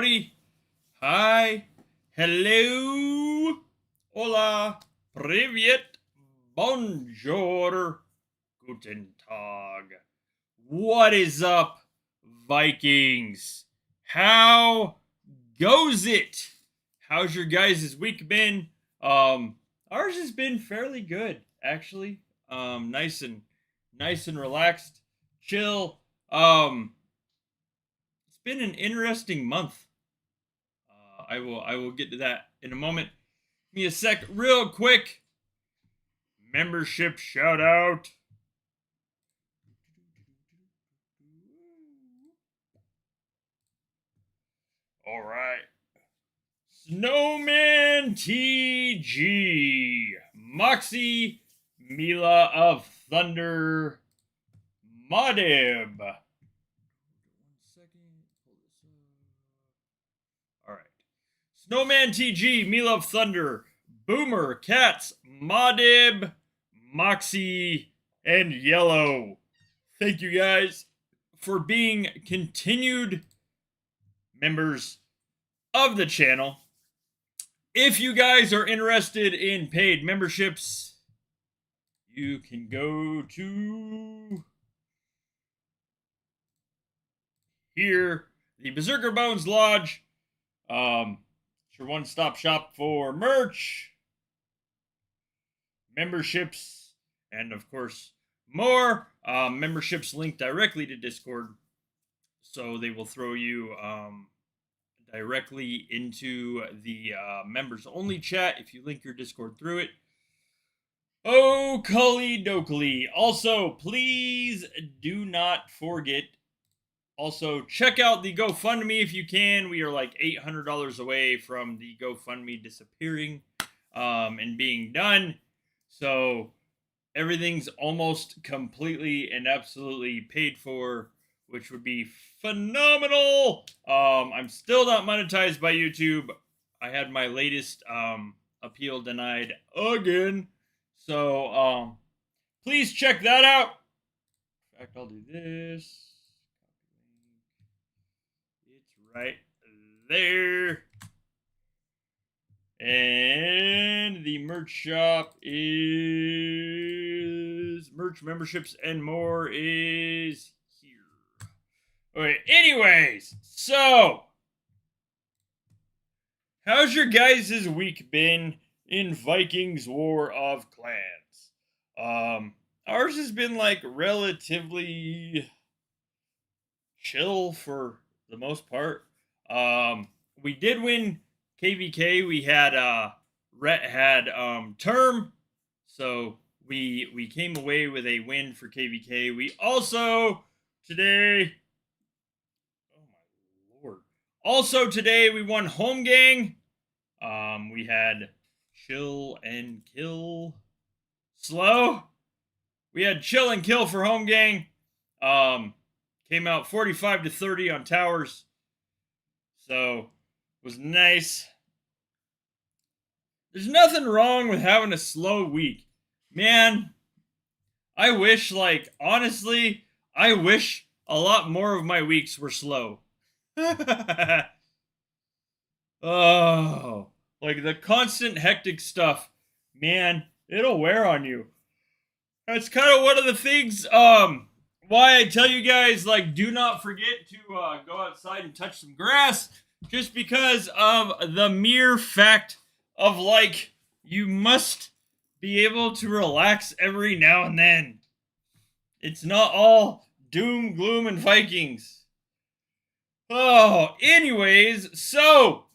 howdy, hi, hello, hola, привет, bonjour, guten Tag. What is up, Vikings? How goes it? How's your guys' week been? Ours has been fairly good, actually. Nice and relaxed, chill. It's been an interesting month. I will get to that in a moment. Give me a sec, real quick. Membership shout out. All right. Snowman TG, Moxie, Mila of Thunder, Modib. 1 second. Pull this up. All right. Snowman TG, Mila of Thunder, Boomer, Cats, Modib, Moxie, and Yellow. Thank you guys for being continued members of the channel. If you guys are interested in paid memberships, you can go to here, the Berserkr Bones Lodge. It's your one-stop shop for merch, memberships, and of course more. Memberships link directly to Discord, so they will throw you directly into the members only chat if you link your Discord through it. Oh, Cully Dokely. Also, please do not forget. Also, check out the GoFundMe if you can. We are like $800 away from the GoFundMe disappearing and being done. So everything's almost completely and absolutely paid for, which would be phenomenal. I'm still not monetized by YouTube. I had my latest appeal denied again. So please check that out. In fact, I'll do this. It's right there. And the merch shop is merch, memberships, and more is here. Okay, anyways, so how's your guys' week been in Vikings War of Clans? Ours has been like relatively chill for the most part. We did win KVK. We had Rhett had term, so we came away with a win for KVK. We also today, oh my lord! Also today we won home gang. We had chill and kill slow. We had chill and kill for home gang. Came out 45-30 on towers. So was nice. There's nothing wrong with having a slow week. Man, I wish, like, honestly, I wish a lot more of my weeks were slow. Oh, like the constant hectic stuff, man, it'll wear on you. That's kind of one of the things, why I tell you guys, like, do not forget to go outside and touch some grass, just because of the mere fact of, like, you must be able to relax every now and then. It's not all doom, gloom, and Vikings. Oh, anyways, so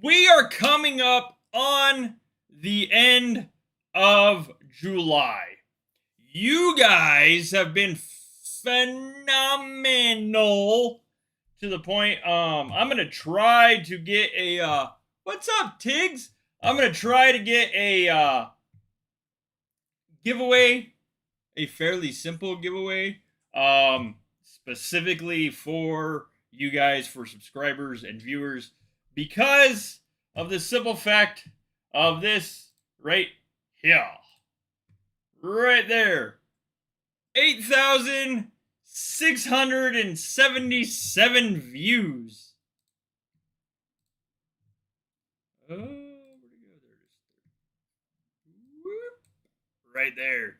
we are coming up on the end of July. You guys have been phenomenal to the point. I'm gonna try to get a what's up, Tiggs? I'm gonna try to get a giveaway, a fairly simple giveaway, specifically for you guys, for subscribers and viewers, because of the simple fact of this right here. Right there. 8,677 views. Where'd it go? There it is. Whoop. Right there.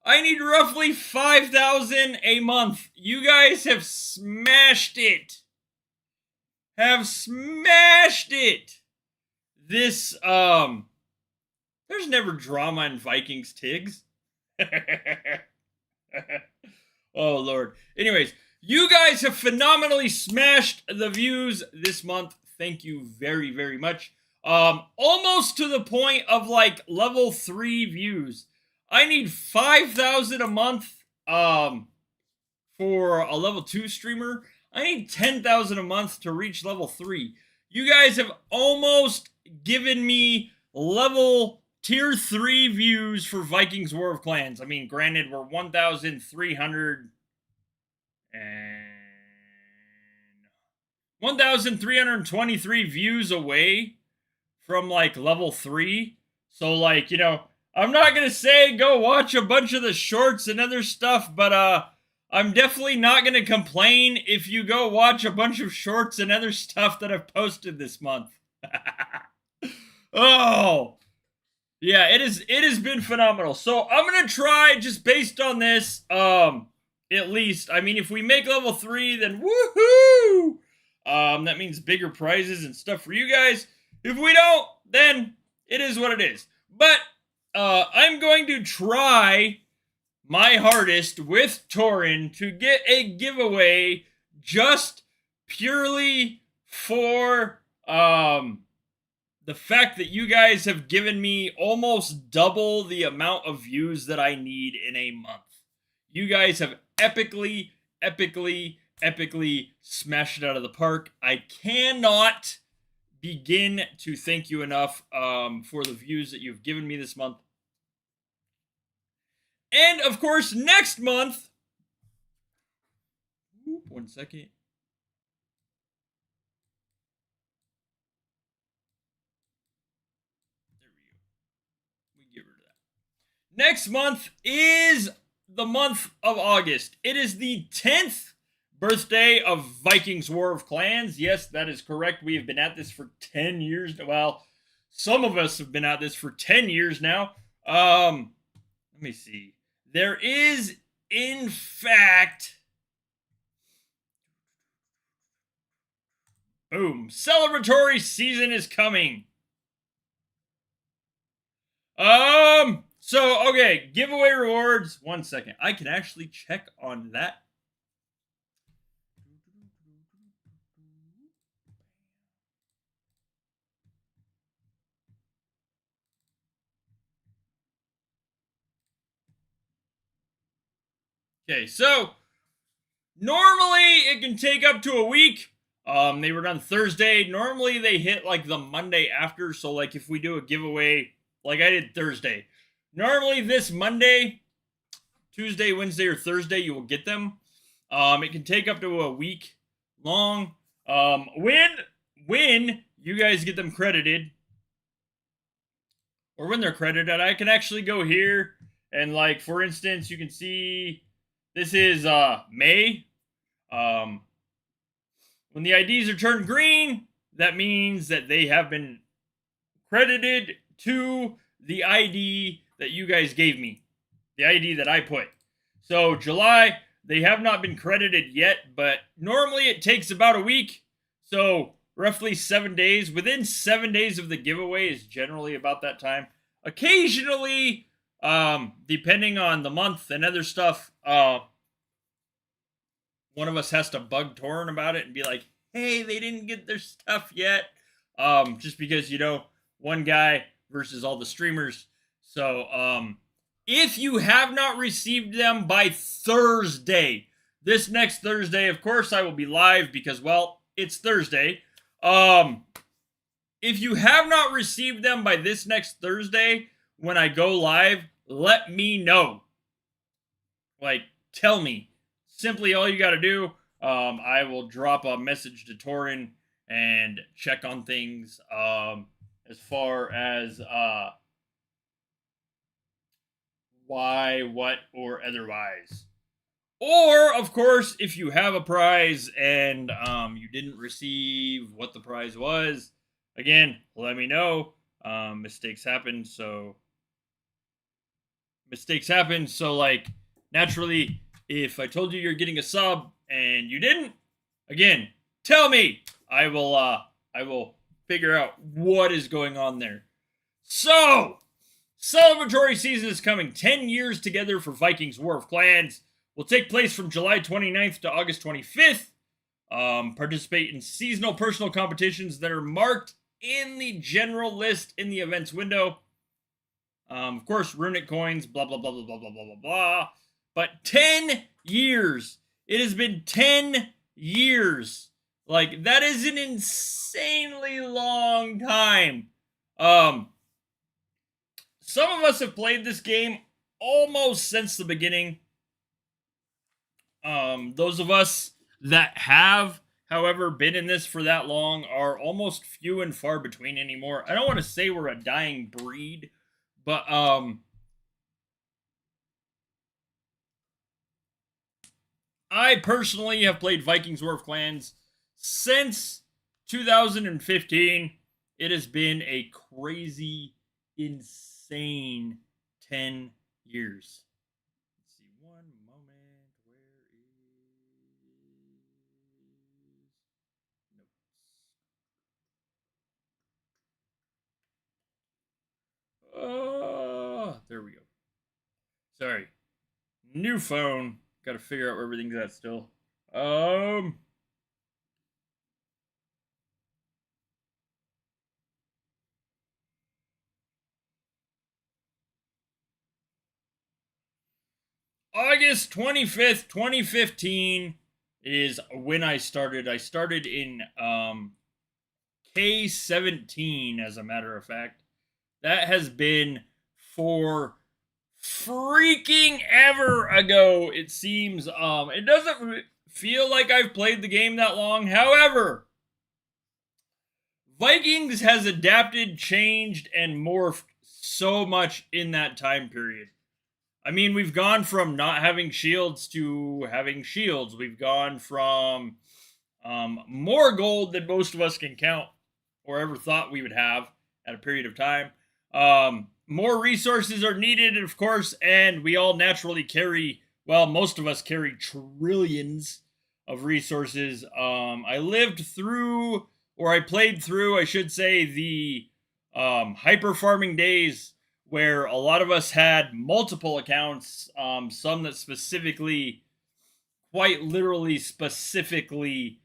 I need roughly 5,000 a month. You guys have smashed it. Have smashed it. This, there's never drama in Vikings, Tiggs. Oh, Lord. Anyways, you guys have phenomenally smashed the views this month. Thank you very, very much. Almost to the point of like level 3 views. I need 5,000 a month for a level 2 streamer. I need 10,000 a month to reach level 3. You guys have almost given me level tier 3 views for Vikings War of Clans. I mean, granted, we're 1,323 views away from like level 3. So like, you know, I'm not going to say go watch a bunch of the shorts and other stuff, but I'm definitely not going to complain if you go watch a bunch of shorts and other stuff that I've posted this month. Oh, yeah, it has been phenomenal. So I'm going to try, just based on this, at least, I mean, if we make level 3, then woohoo! That means bigger prizes and stuff for you guys. If we don't, then it is what it is. But I'm going to try my hardest with Torin to get a giveaway just purely for the fact that you guys have given me almost double the amount of views that I need in a month. You guys have epically smashed it out of the park. I cannot begin to thank you enough for the views that you've given me this month. And of course, next month, one second. There we go. We get rid of that. Next month is the month of August. It is the 10th birthday of Vikings War of Clans. Yes, that is correct. We have been at this for 10 years. Well, some of us have been at this for 10 years now. Let me see. There is, in fact, boom, celebratory season is coming. So, okay, giveaway rewards. 1 second. I can actually check on that. Okay, so normally it can take up to a week. They were done Thursday. Normally they hit like the Monday after. So like if we do a giveaway, like I did Thursday. Normally this Monday, Tuesday, Wednesday, or Thursday, you will get them. It can take up to a week long. When you guys get them credited, or when they're credited, I can actually go here and like, for instance, you can see this is May. When the IDs are turned green, that means that they have been credited to the ID that you guys gave me, the ID that I put. So July, they have not been credited yet, but normally it takes about a week. So roughly 7 days. Within 7 days of the giveaway is generally about that time. Occasionally, depending on the month and other stuff, one of us has to bug Torin about it and be like, hey, they didn't get their stuff yet. Just because, you know, one guy versus all the streamers. So, if you have not received them by Thursday, this next Thursday, of course, I will be live because, well, it's Thursday. If you have not received them by this next Thursday, when I go live, let me know. Like, tell me. Simply all you got to do, I will drop a message to Torin and check on things as far as why, what, or otherwise. Or, of course, if you have a prize and you didn't receive what the prize was, Again, let me know. Mistakes happen, so like, naturally, if I told you you're getting a sub and you didn't, again, tell me. I will figure out what is going on there. So, celebratory season is coming. 10 years together for Vikings War of Clans will take place from July 29th to August 25th. Participate in seasonal personal competitions that are marked in the general list in the events window. Of course, runic coins, blah, blah, blah, blah, blah, blah, blah, blah, blah. But 10 years. It has been 10 years. Like, that is an insanely long time. Some of us have played this game almost since the beginning. Those of us that have, however, been in this for that long are almost few and far between anymore. I don't want to say we're a dying breed, but I personally have played Vikings War of Clans since 2015. It has been a crazy, insane 10 years. Let's see, one moment. Where is notes? There we go. Sorry. New phone. Got to figure out where everything's at still. August 25th, 2015 is when I started. I started in K17, as a matter of fact. That has been for freaking ever ago, it seems. It doesn't feel like I've played the game that long. However, Vikings has adapted, changed, and morphed so much in that time period. I mean, we've gone from not having shields to having shields. We've gone from more gold than most of us can count or ever thought we would have at a period of time. More resources are needed, of course, and we all naturally carry, well, most of us carry trillions of resources. I lived through, or I played through, I should say, the hyper farming days where a lot of us had multiple accounts, some that specifically, quite literally specifically,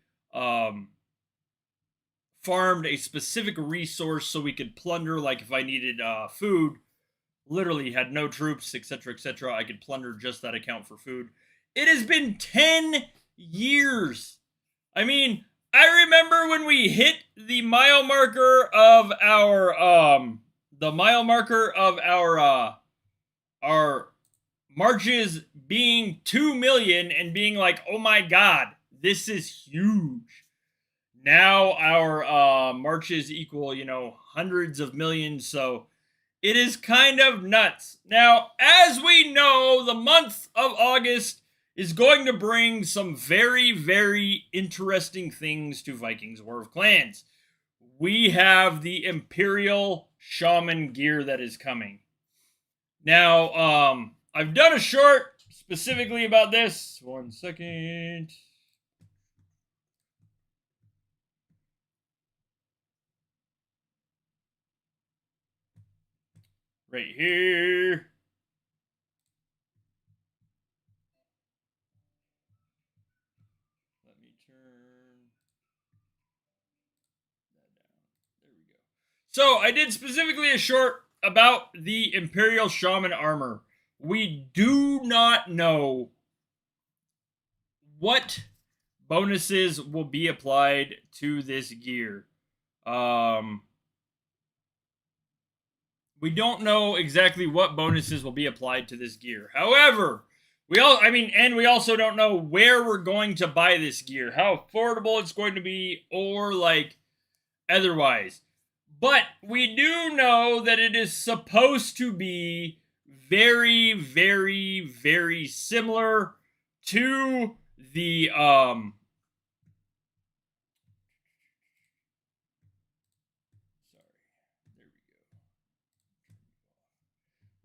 farmed a specific resource so we could plunder. Like if I needed food, literally had no troops, etc., etc., I could plunder just that account for food. It has been 10 years. I mean, I remember when we hit the mile marker of our marches being 2 million and being like, oh my god, this is huge. Now our marches equal, hundreds of millions, so it is kind of nuts. Now, as we know, the month of August is going to bring some very, very interesting things to Vikings War of Clans. We have the Imperial Shaman gear that is coming. Now, I've done a short specifically about this. 1 second. Right here. Let me turn that down. There we go. So I did specifically a short about the Imperial Shaman armor. We do not know what bonuses will be applied to this gear. We don't know exactly what bonuses will be applied to this gear. However, we also don't know where we're going to buy this gear, how affordable it's going to be, or like otherwise. But we do know that it is supposed to be very, very, very similar to the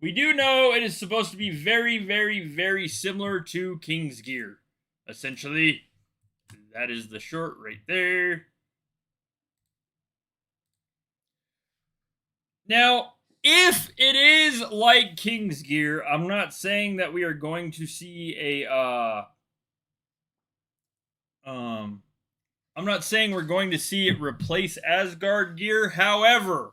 We do know it is supposed to be very, very, very similar to King's gear. Essentially, that is the short right there. Now, if it is like King's gear, I'm not saying that we are going to see a I'm not saying we're going to see it replace Asgard gear. However,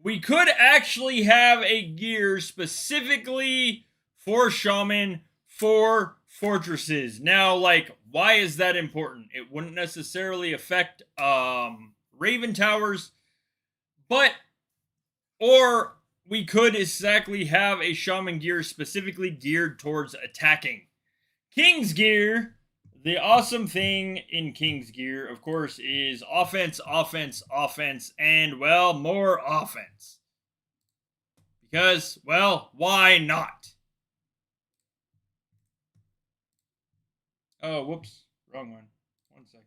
we could actually have a gear specifically for Shaman for fortresses. Now, like, why is that important? It wouldn't necessarily affect Raven Towers, but or we could exactly have a Shaman gear specifically geared towards attacking. King's gear, the awesome thing in King's gear, of course, is offense, offense, offense, and, well, more offense. Because, well, why not? Oh, whoops. Wrong one. 1 second.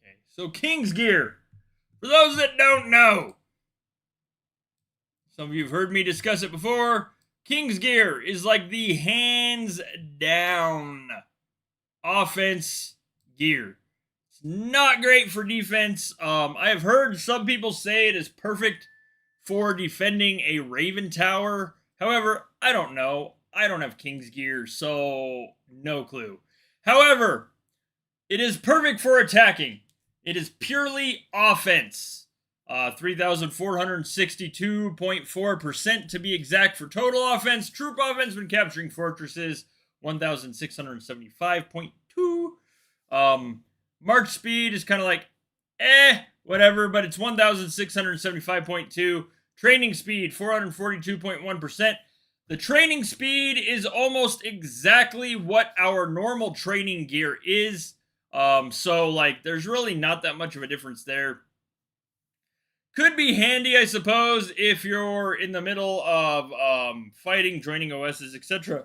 Okay, so King's gear. For those that don't know, some of you have heard me discuss it before. King's gear is like the hands down offense gear. It's not great for defense. I have heard some people say it is perfect for defending a Raven Tower. However, I don't know. I don't have King's gear, so no clue. However, it is perfect for attacking. It is purely offense. 3,462.4% to be exact for total offense. Troop offense when capturing fortresses, 1,675.2. March speed is kind of like, whatever, but it's 1,675.2. Training speed, 442.1%. The training speed is almost exactly what our normal training gear is. So, like, there's really not that much of a difference there. Could be handy, I suppose, if you're in the middle of fighting, joining OSs, etc.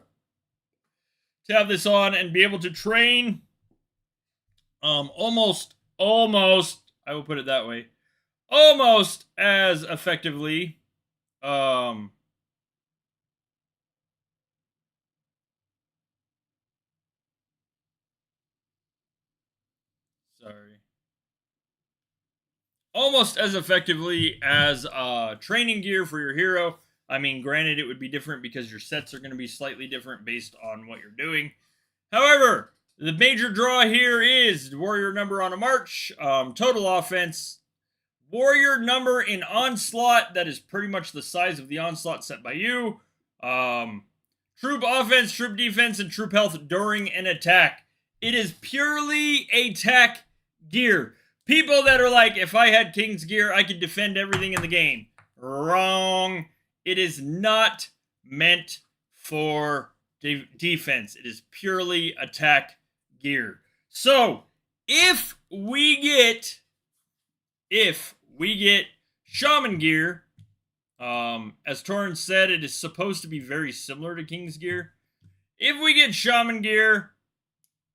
To have this on and be able to train almost, I will put it that way, almost as effectively. Sorry. Almost as effectively as training gear for your hero. I mean, granted, it would be different because your sets are going to be slightly different based on what you're doing. However, the major draw here is warrior number on a march, total offense, warrior number in onslaught, that is pretty much the size of the onslaught set by you, troop offense, troop defense, and troop health during an attack. It is purely attack gear. People that are like, if I had King's gear, I could defend everything in the game. Wrong. It is not meant for defense. It is purely attack gear. So, if we get Shaman gear, as Torrance said, it is supposed to be very similar to King's gear. If we get Shaman gear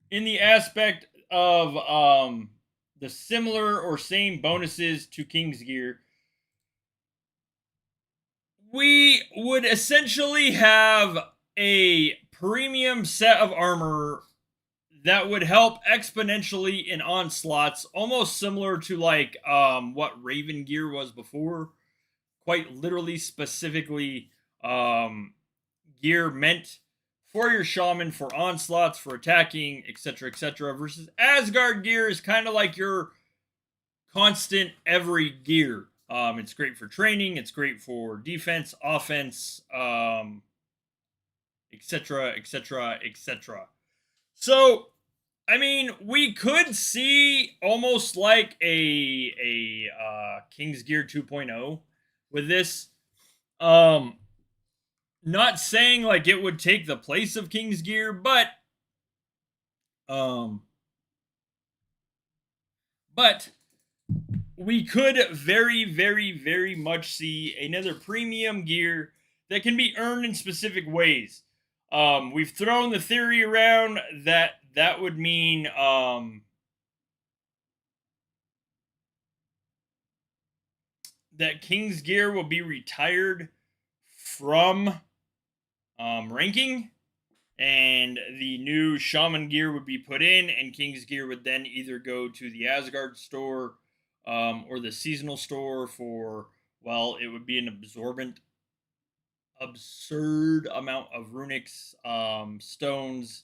in the aspect of the similar or same bonuses to King's gear, we would essentially have a premium set of armor that would help exponentially in onslaughts, almost similar to like what Raven gear was before. Quite literally, specifically, gear meant for your shaman, for onslaughts, for attacking, etc., etc. Versus Asgard gear is kind of like your constant every gear. It's great for training. It's great for defense, offense, etc., etc., etc. So, I mean, we could see almost like a King's Gear 2.0 with this. Not saying like it would take the place of King's Gear, but we could very, very, very much see another premium gear that can be earned in specific ways. We've thrown the theory around that that would mean that King's gear will be retired from ranking, and the new Shaman gear would be put in, and King's gear would then either go to the Asgard store or the seasonal store for, well, it would be an absurd amount of runics, stones,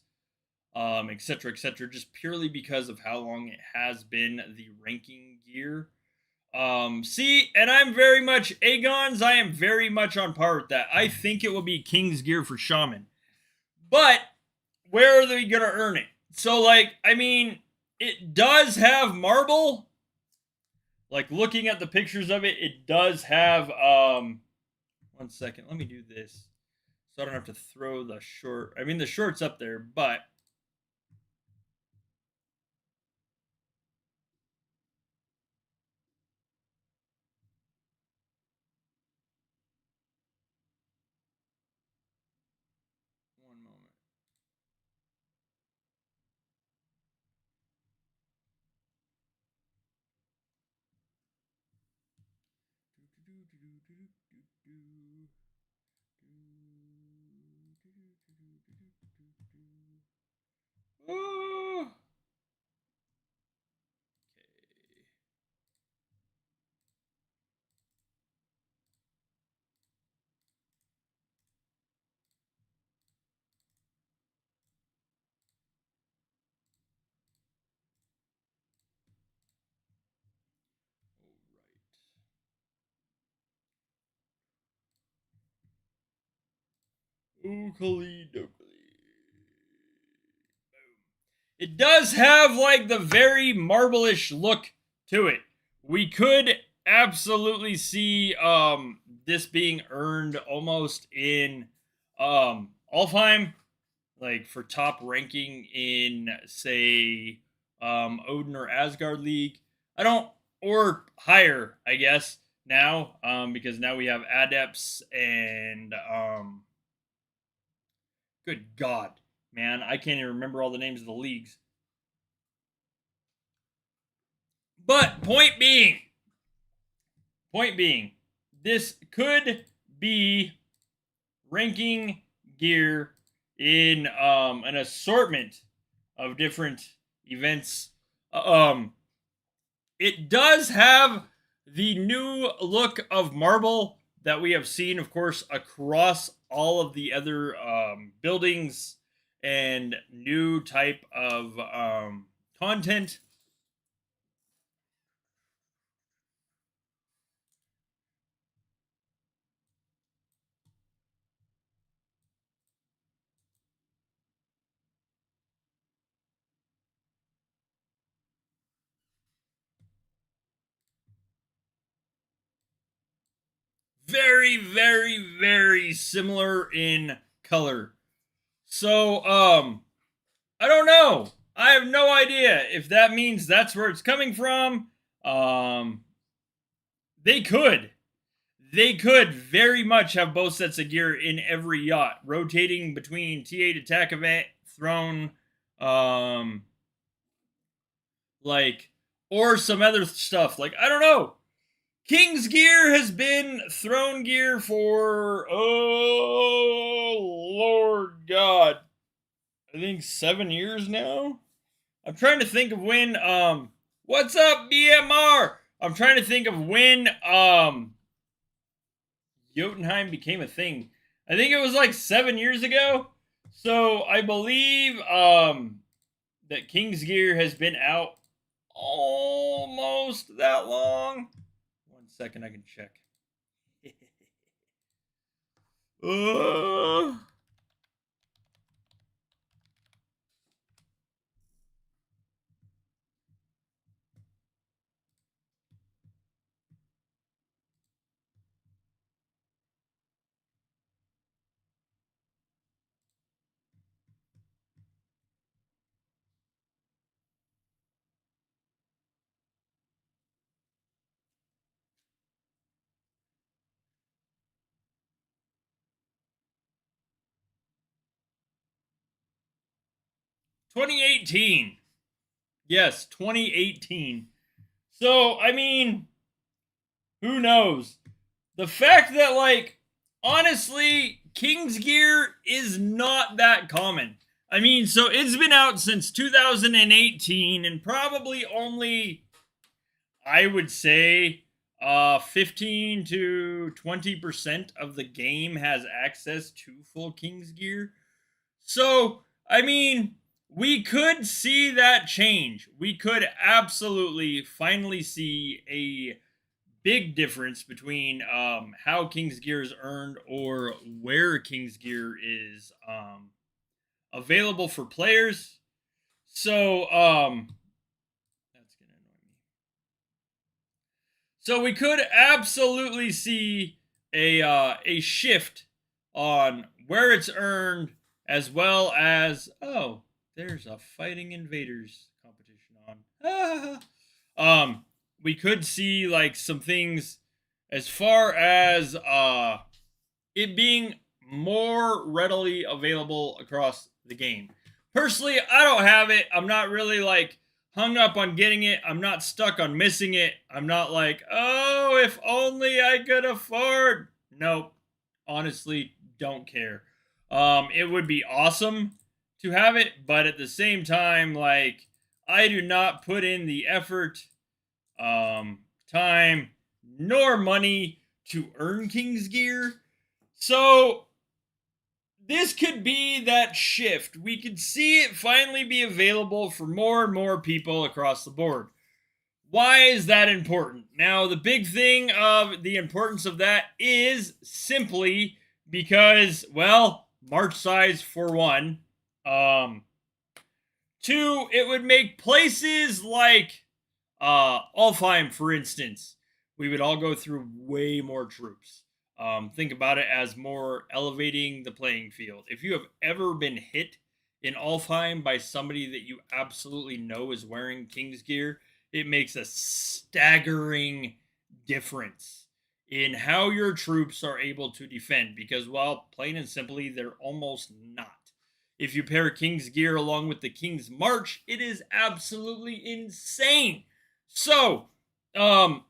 etc., just purely because of how long it has been the ranking gear. See, and I'm very much Aegon's. I am very much on par with that. I think it will be King's gear for Shaman, but where are they gonna earn it? So, like, I mean, it does have marble. Like, looking at the pictures of it, it does have. 1 second, let me do this, so I don't have to throw the short. I mean, the short's up there, but one moment. Oh, Oakley Dokley. It does have like the very marble-ish look to it. We could absolutely see this being earned almost in Alfheim, like for top ranking in, say, Odin or Asgard League. I don't, or higher, I guess, now, because now we have adepts and good God, man, I can't even remember all the names of the leagues. But point being, this could be ranking gear in an assortment of different events. It does have the new look of marble that we have seen, of course, across all of the other buildings and new type of content. Very, very, very similar in color. So, I don't know. I have no idea if that means that's where it's coming from. Um, they could. They could very much have both sets of gear in every yacht, rotating between T8 attack event, throne, um, like, or some other stuff. Like, I don't know. King's gear has been throne gear for, oh Lord God, I think 7 years now. I'm trying to think of when what's up BMR? I'm trying to think of when Jotunheim became a thing. I think it was like 7 years ago. So I believe that King's Gear has been out almost that long. 1 second, I can check. 2018. Yes, 2018. So, I mean, who knows? The fact that, like, honestly, King's Gear is not that common. I mean, so it's been out since 2018, and probably only, I would say, 15 to 20% of the game has access to full King's Gear. So, I mean, we could see that change. We could absolutely finally see a big difference between how King's Gear is earned or where King's Gear is available for players. So that's gonna annoy me. So we could absolutely see a shift on where it's earned, as well as, oh, there's a Fighting Invaders competition on. We could see like some things as far as it being more readily available across the game. Personally, I don't have it. I'm not really like hung up on getting it. I'm not stuck on missing it. I'm not like, oh, if only I could afford. Nope. Honestly, don't care. It would be awesome to have it, but at the same time, like, I do not put in the effort, time, nor money to earn King's Gear. So this could be that shift. We could see it finally be available for more and more people across the board. Why is that important? Now, the big thing of the importance of that is simply because, well, march size for one. Two, it would make places like Alfheim, for instance, we would all go through way more troops. Think about it as more elevating the playing field. If you have ever been hit in Alfheim by somebody that you absolutely know is wearing King's Gear, it makes a staggering difference in how your troops are able to defend, because, well, plain and simply, they're almost not. If you pair King's Gear along with the King's March, it is absolutely insane. So,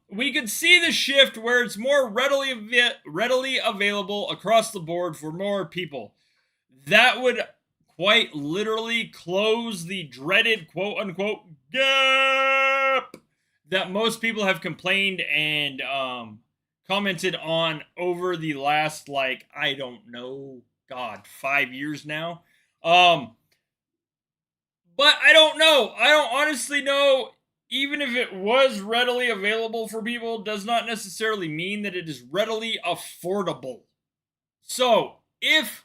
we could see the shift where it's more readily available across the board for more people. That would quite literally close the dreaded quote-unquote gap that most people have complained and commented on over the last, like, I don't know, God, 5 years now. But I don't know. I don't honestly know. Even if it was readily available for people, does not necessarily mean that it is readily affordable. So, if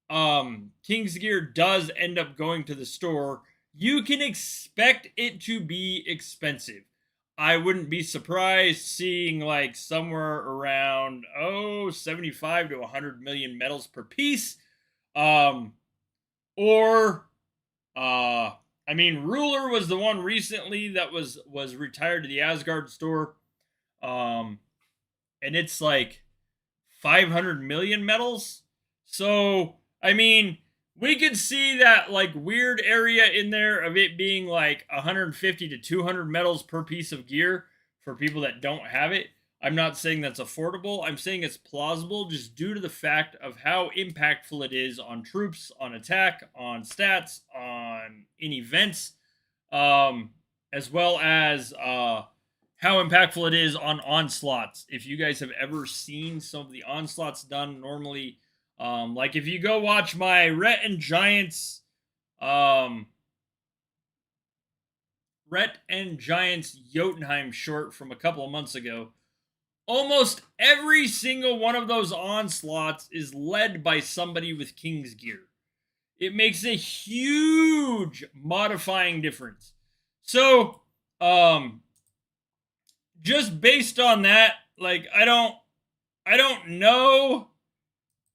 King's Gear does end up going to the store, you can expect it to be expensive. I wouldn't be surprised seeing like somewhere around 75 to 100 million medals per piece. I mean, Ruler was the one recently that was retired to the Asgard store. And it's like 500 million medals. So, I mean, we could see that like weird area in there of it being like 150 to 200 medals per piece of gear for people that don't have it. I'm not saying that's affordable. I'm saying it's plausible just due to the fact of how impactful it is on troops, on attack, on stats, in events, as well as how impactful it is on onslaughts. If you guys have ever seen some of the onslaughts done normally, like if you go watch my Rhett and Giants Jotunheim short from a couple of months ago, almost every single one of those onslaughts is led by somebody with King's Gear. It makes a huge modifying difference. So, just based on that, like, I don't know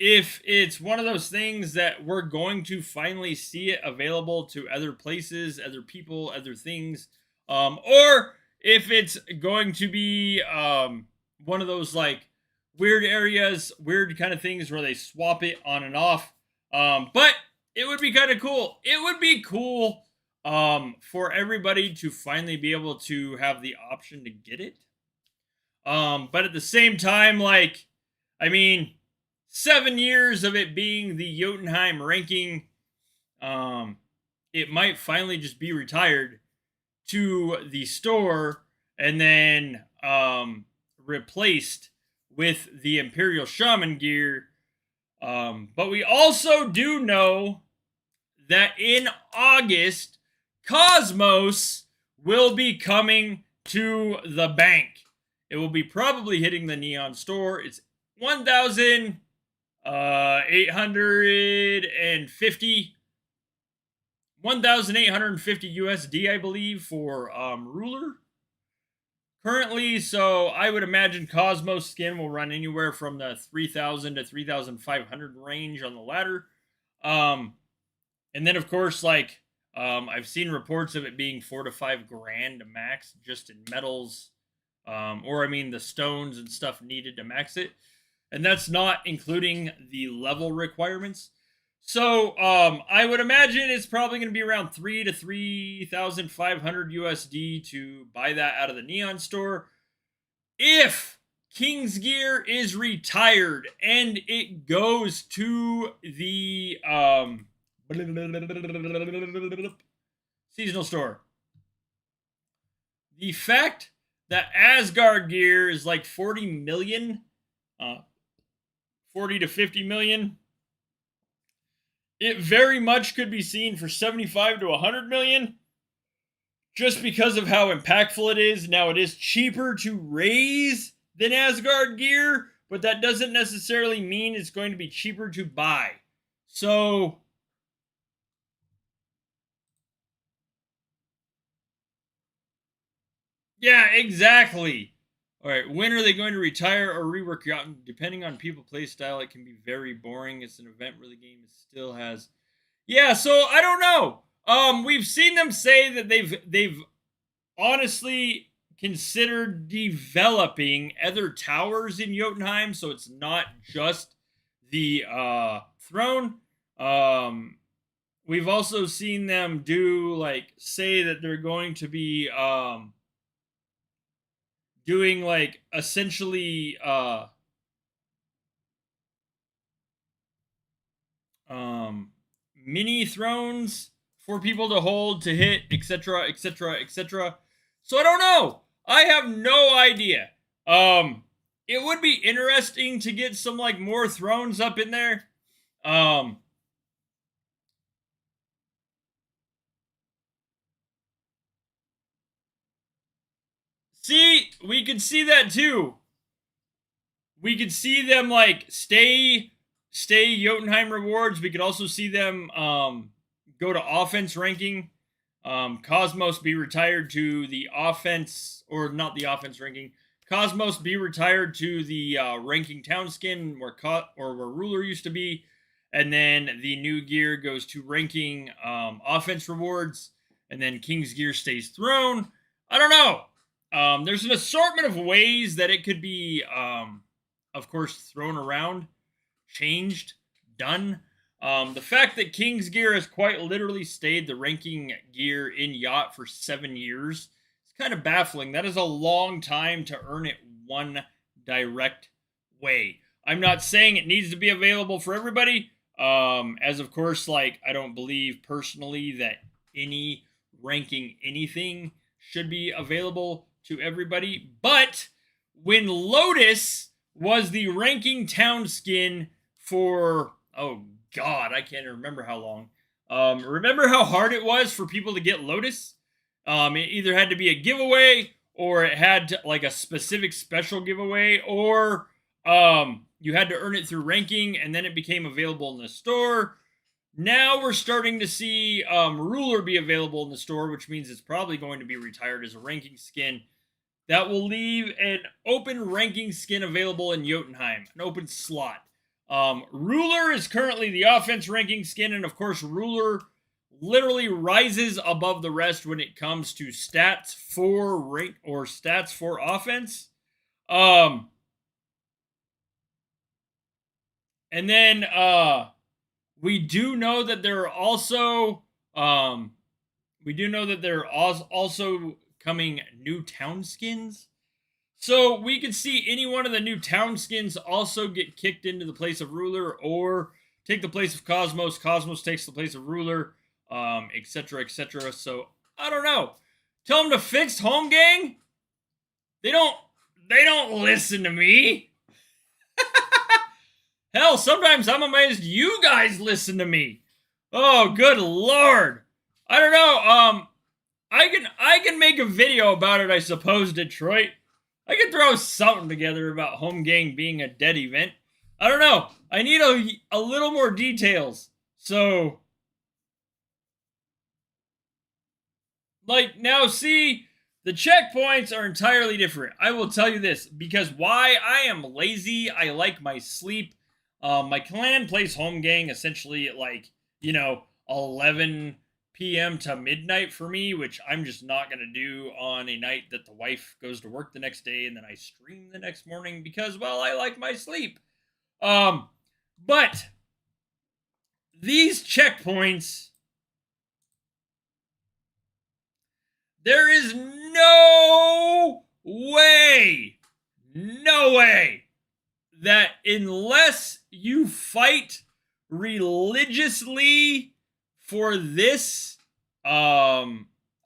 if it's one of those things that we're going to finally see it available to other places, other people, other things, or if it's going to be one of those like weird areas, weird kind of things where they swap it on and off. But it would be kind of cool. It would be cool for everybody to finally be able to have the option to get it. But at the same time, like, I mean, 7 years of it being the Jotunheim ranking, it might finally just be retired to the store and then replaced with the Imperial Shaman gear. But we also do know that in August, Cosmos will be coming to the bank. It will be probably hitting the Neon store. It's 1,850 USD, I believe, for Ruler currently. So I would imagine Cosmos skin will run anywhere from the 3,000 to 3,500 range on the ladder. And then of course, like, I've seen reports of it being 4 to 5 grand max just in metals, or I mean the stones and stuff needed to max it, and that's not including the level requirements. So I would imagine it's probably going to be around 3 to 3,500 USD to buy that out of the Neon store. If King's Gear is retired and it goes to the seasonal store, the fact that Asgard gear is like 40 million, 40 to 50 million, it very much could be seen for 75 to 100 million, just because of how impactful it is. Now, it is cheaper to raise than Asgard gear, but that doesn't necessarily mean it's going to be cheaper to buy. So yeah, exactly. All right, when are they going to retire or rework? Depending on people play style, it can be very boring. It's an event where the game still has. Yeah, so I don't know. We've seen them say that they've honestly considered developing other towers in Jotunheim, so it's not just the throne. We've also seen them do, like, say that they're going to be doing, like, essentially mini thrones for people to hold, to hit, etc., etc., etc. So I don't know. I have no idea. It would be interesting to get some, like, more thrones up in there. See, we could see that too. We could see them, like, stay Jotunheim rewards. We could also see them go to offense ranking. Cosmos be retired to the offense, or not the offense ranking. Cosmos be retired to the ranking town skin where where Ruler used to be, and then the new gear goes to ranking offense rewards, and then King's Gear stays throne. I don't know. There's an assortment of ways that it could be, of course, thrown around, changed, done. The fact that King's Gear has quite literally stayed the ranking gear in Yacht for 7 years is kind of baffling. That is a long time to earn it one direct way. I'm not saying it needs to be available for everybody, as of course, like, I don't believe personally that any ranking anything should be available to everybody. But when Lotus was the ranking town skin for, oh God, I can't remember how long. Remember how hard it was for people to get Lotus? It either had to be a giveaway, or it had to, like, a specific special giveaway, or you had to earn it through ranking, and then it became available in the store. Now we're starting to see Ruler be available in the store, which means it's probably going to be retired as a ranking skin. That will leave an open ranking skin available in Jotunheim, an open slot. Ruler is currently the offense ranking skin, and of course, Ruler literally rises above the rest when it comes to stats for rank or stats for offense. And then we do know that there are also We do know that there are also coming new town skins. So we could see any one of the new town skins also get kicked into the place of ruler or take the place of Cosmos. Cosmos takes the place of ruler, etc., etc. So I don't know. Tell them to fix home gang. They don't listen to me. Hell, sometimes I'm amazed you guys listen to me. Oh, good lord. I don't know. I can make a video about it, I suppose, Detroit. I could throw something together about home gang being a dead event. I don't know. I need a little more details. So, like, now see, the checkpoints are entirely different. I will tell you this, because why? I am lazy. I like my sleep. My clan plays home gang essentially at, like, 11 p.m. to midnight for me, which I'm just not going to do on a night that the wife goes to work the next day and then I stream the next morning because, well, I like my sleep. But these checkpoints, there is no way that unless you fight religiously for this, I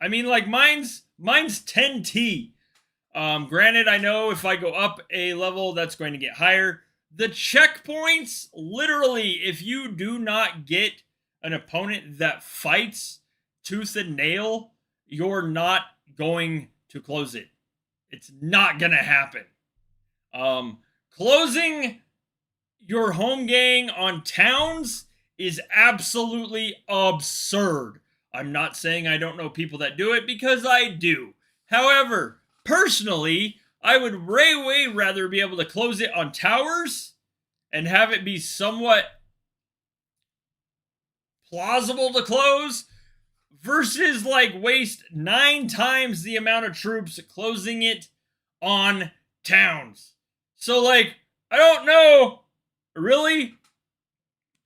mean, like, mine's 10T. Granted, I know if I go up a level, that's going to get higher. The checkpoints, literally, if you do not get an opponent that fights tooth and nail, you're not going to close it. It's not going to happen. Closing your home gang on towns is absolutely absurd. I'm not saying I don't know people that do it, because I do. However, personally, I would way rather be able to close it on towers and have it be somewhat plausible to close versus, like, waste 9 times the amount of troops closing it on towns. So, like, I don't know really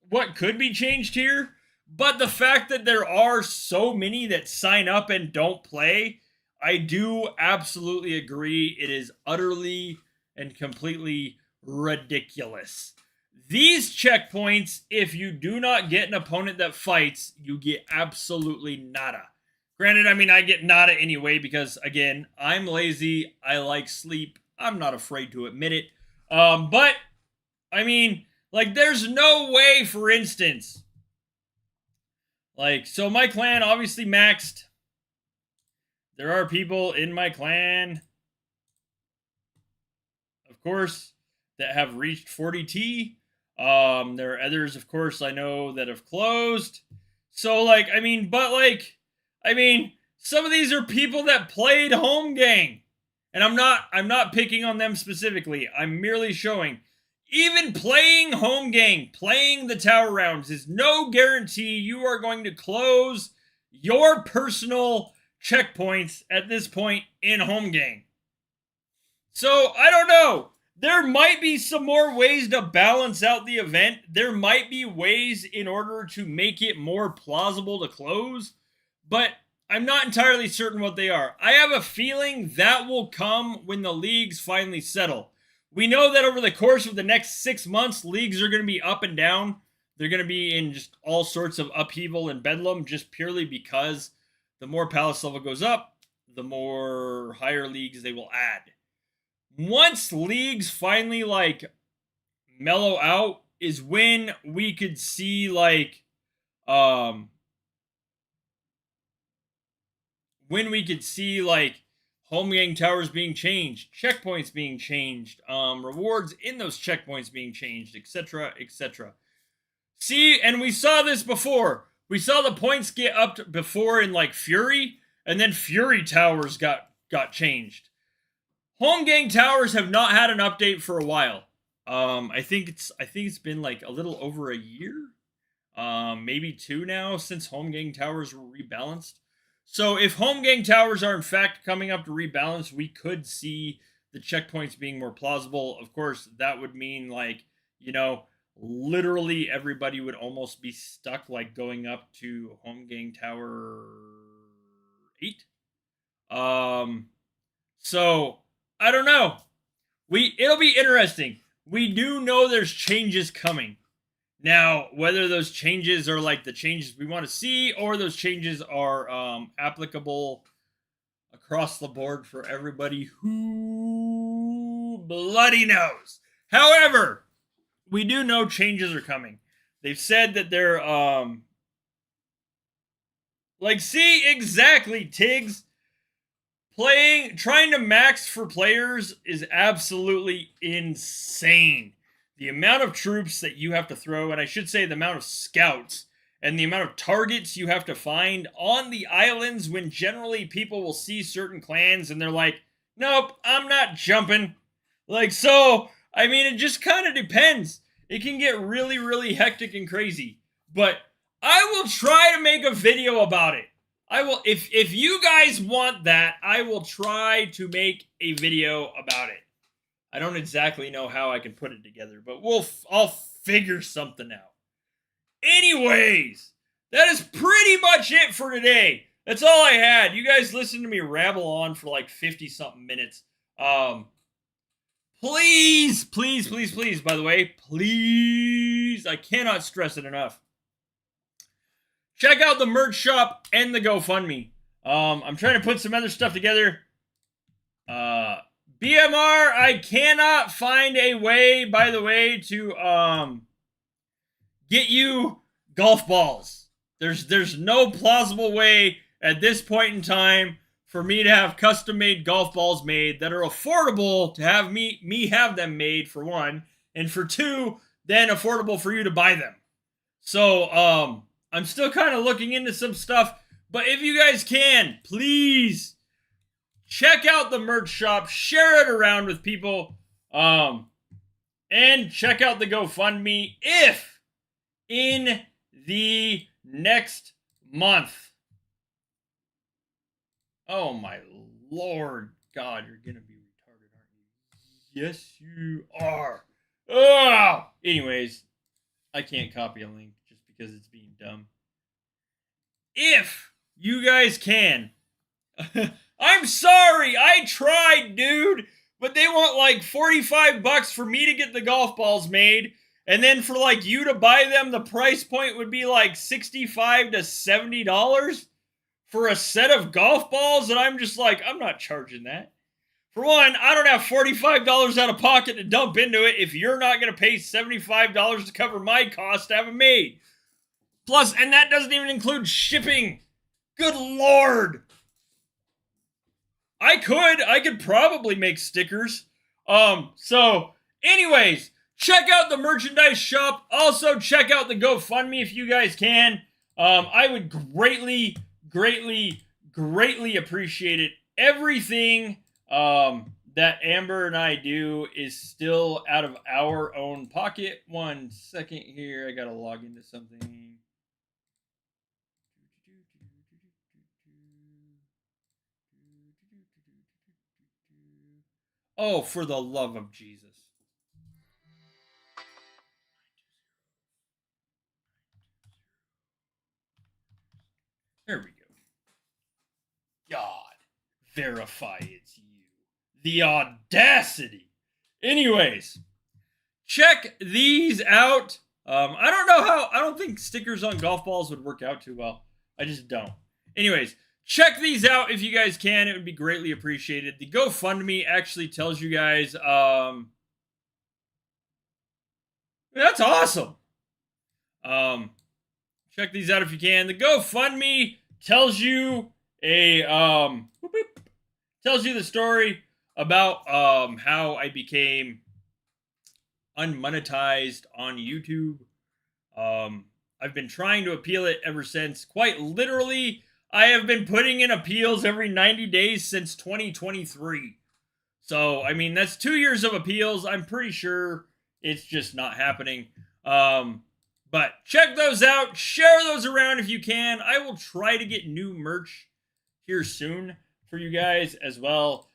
what could be changed here, but the fact that there are so many that sign up and don't play, I do absolutely agree. It is utterly and completely ridiculous. These checkpoints, if you do not get an opponent that fights, you get absolutely nada. Granted, I mean, I get nada anyway because, again, I'm lazy. I like sleep. I'm not afraid to admit it. But, I mean, like, there's no way, for instance, like, so my clan obviously maxed. There are people in my clan, of course, that have reached 40T. There are others, of course, I know that have closed. So, like, I mean, but, like, I mean, some of these are people that played home gang. And I'm not picking on them specifically. I'm merely showing, even playing home gang, playing the tower rounds is no guarantee you are going to close your personal checkpoints at this point in home gang. So, I don't know. There might be some more ways to balance out the event. There might be ways in order to make it more plausible to close, but I'm not entirely certain what they are. I have a feeling that will come when the leagues finally settle. We know that over the course of the next 6 months, leagues are going to be up and down. They're going to be in just all sorts of upheaval and bedlam, just purely because the more palace level goes up, the more higher leagues they will add. Once leagues finally, like, mellow out is when we could see, like, home gang towers being changed, checkpoints being changed, rewards in those checkpoints being changed, etc., etc. See, and we saw this before. We saw the points get upped before in, like, Fury, and then Fury towers got changed. Home gang towers have not had an update for a while. I think it's been, like, a little over a year, maybe 2 now, since home gang towers were rebalanced. So if home gang towers are in fact coming up to rebalance, we could see the checkpoints being more plausible. Of course, that would mean, like, literally everybody would almost be stuck, like, going up to home gang tower 8. So I don't know. It'll be interesting. We do know there's changes coming. Now, whether those changes are like the changes we want to see, or those changes are applicable across the board for everybody, who bloody knows. However, we do know changes are coming. They've said that they're see, exactly, Tiggs. Trying to max for players is absolutely insane. The amount of troops that you have to throw, and I should say the amount of scouts, and the amount of targets you have to find on the islands, when generally people will see certain clans and they're like, nope, I'm not jumping. So, I mean, it just kind of depends. It can get really, really hectic and crazy. But I will try to make a video about it. I will, if you guys want that, I will try to make a video about it. I don't exactly know how I can put it together, but I'll figure something out. Anyways, that is pretty much it for today. That's all I had. You guys listened to me rabble on for like 50-something minutes. Please, please, please, please, by the way, please, I cannot stress it enough. Check out the merch shop and the GoFundMe. I'm trying to put some other stuff together. BMR, I cannot find a way, by the way, to get you golf balls. There's no plausible way at this point in time for me to have custom-made golf balls made that are affordable to have me have them made, for one, and for two, then affordable for you to buy them. So, I'm still kind of looking into some stuff, but if you guys can, please check out the merch shop, share it around with people, and check out the GoFundMe if in the next month. Oh my Lord, God, you're gonna be retarded, aren't you? Yes, you are. Oh! Anyways, I can't copy a link just because it's being dumb. If you guys can, I'm sorry, I tried, dude, but they want like $45 for me to get the golf balls made, and then for like you to buy them, the price point would be like $65 to $70 for a set of golf balls, and I'm just like, I'm not charging that. For one, I don't have $45 out of pocket to dump into it if you're not going to pay $75 to cover my cost to have them made. Plus, and that doesn't even include shipping. Good Lord. I could probably make stickers. So, anyways, check out the merchandise shop. Also, check out the GoFundMe if you guys can. I would greatly, greatly, greatly appreciate it. Everything that Amber and I do is still out of our own pocket. 1 second here. I gotta log into something. Oh, for the love of Jesus. There we go. God, verify it's you. The audacity. Anyways, check these out. I don't know how, I don't think stickers on golf balls would work out too well. I just don't. Anyways, check these out if you guys can. It would be greatly appreciated. The GoFundMe actually tells you guys, that's awesome. Check these out if you can. The GoFundMe tells you tells you the story about how I became unmonetized on YouTube. I've been trying to appeal it ever since. Quite literally, I have been putting in appeals every 90 days since 2023. So, I mean, that's 2 years of appeals. I'm pretty sure it's just not happening. But check those out. Share those around if you can. I will try to get new merch here soon for you guys as well.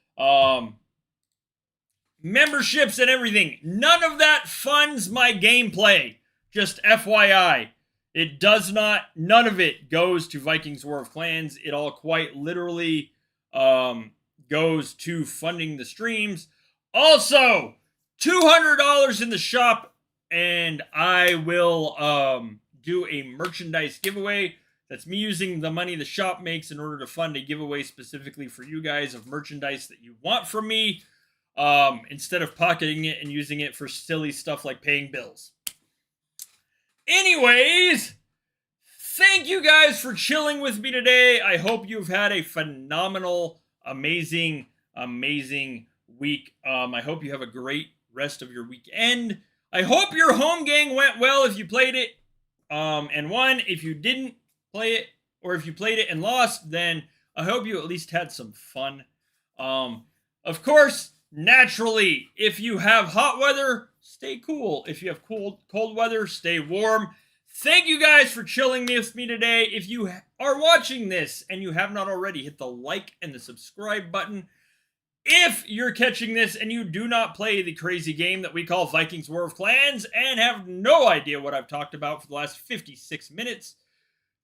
Memberships and everything. None of that funds my gameplay. Just FYI. It does not, none of it goes to Vikings War of Clans. It all quite literally goes to funding the streams. Also, $200 in the shop, and I will do a merchandise giveaway. That's me using the money the shop makes in order to fund a giveaway specifically for you guys of merchandise that you want from me, instead of pocketing it and using it for silly stuff like paying bills. Anyways, thank you guys for chilling with me today. I hope you've had a phenomenal, amazing week. I hope you have a great rest of your weekend. I hope your home gang went well if you played it and won. If you didn't play it, or if you played it and lost, then I hope you at least had some fun. Of course, naturally, if you have hot weather, stay cool. If you have cold weather, stay warm. Thank you guys for chilling with me today. If you are watching this and you have not already, hit the like and the subscribe button. If you're catching this and you do not play the crazy game that we call Vikings War of Clans and have no idea what I've talked about for the last 56 minutes,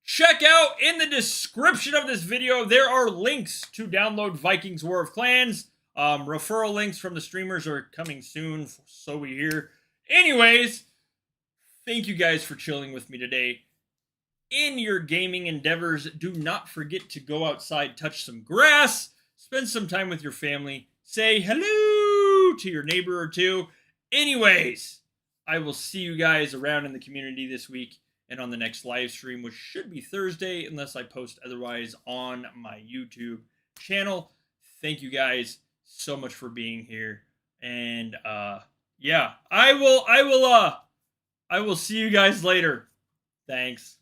check out in the description of this video. There are links to download Vikings War of Clans. Referral links from the streamers are coming soon, so we hear. Anyways, thank you guys for chilling with me today. In your gaming endeavors, do not forget to go outside, touch some grass, spend some time with your family, say hello to your neighbor or two. Anyways, I will see you guys around in the community this week and on the next live stream, which should be Thursday, unless I post otherwise on my YouTube channel. Thank you guys so much for being here. And yeah, I will see you guys later. Thanks.